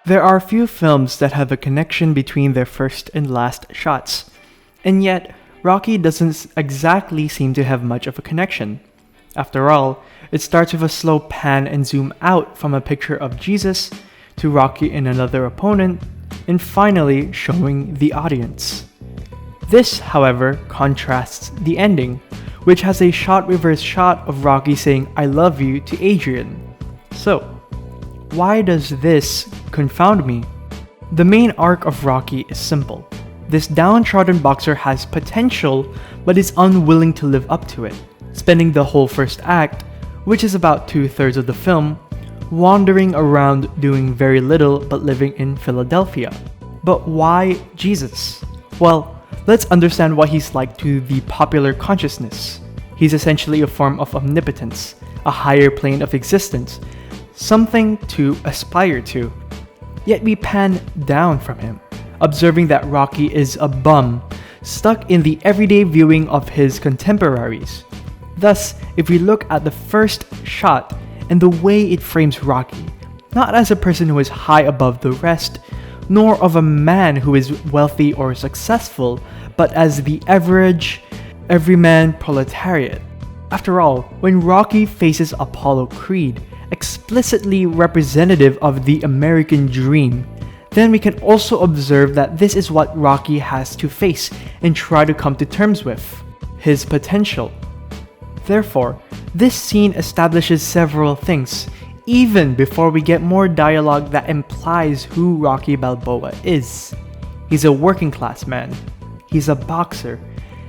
There are few films that have a connection between their first and last shots, and yet Rocky doesn't exactly seem to have much of a connection. After all, it starts with a slow pan and zoom out from a picture of Jesus to Rocky and another opponent, and finally showing the audience. This, however, contrasts the ending, which has a shot-reverse shot of Rocky saying "I love you" to Adrian. So, why does this confound me? The main arc of Rocky is simple. This downtrodden boxer has potential but is unwilling to live up to it, spending the whole first act, which is about 2/3 of the film, wandering around doing very little but living in Philadelphia. But why Jesus? Well, let's understand what he's like to the popular consciousness. He's essentially a form of omnipotence, a higher plane of existence, something to aspire to. Yet we pan down from him, observing that Rocky is a bum, stuck in the everyday viewing of his contemporaries. Thus, if we look at the first shot and the way it frames Rocky, not as a person who is high above the rest, nor of a man who is wealthy or successful, but as the average, everyman proletariat. After all, when Rocky faces Apollo Creed, explicitly representative of the American dream, then we can also observe that this is what Rocky has to face and try to come to terms with: his potential. Therefore, this scene establishes several things, even before we get more dialogue that implies who Rocky Balboa is. He's a working class man, he's a boxer,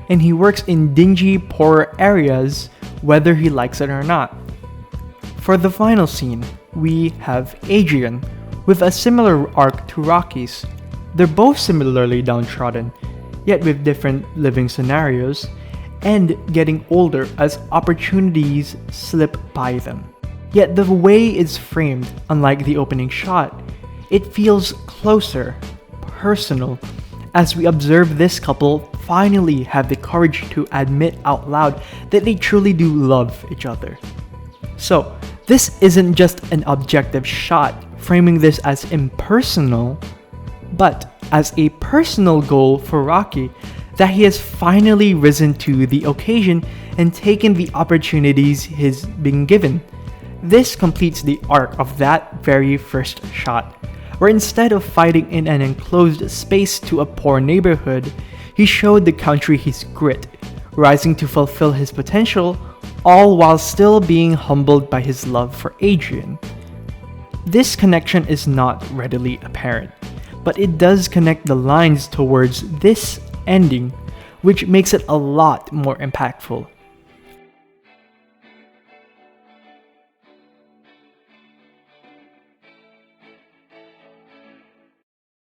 and he works in dingy, poorer areas whether he likes it or not. For the final scene, we have Adrian, with a similar arc to Rocky's. They're both similarly downtrodden, yet with different living scenarios, and getting older as opportunities slip by them. Yet the way it's framed, unlike the opening shot, it feels closer, personal, as we observe this couple finally have the courage to admit out loud that they truly do love each other. So, this isn't just an objective shot framing this as impersonal, but as a personal goal for Rocky that he has finally risen to the occasion and taken the opportunities he's been given. This completes the arc of that very first shot, where instead of fighting in an enclosed space to a poor neighborhood, he showed the country his grit, rising to fulfill his potential, all while still being humbled by his love for Adrian. This connection is not readily apparent, but it does connect the lines towards this ending, which makes it a lot more impactful.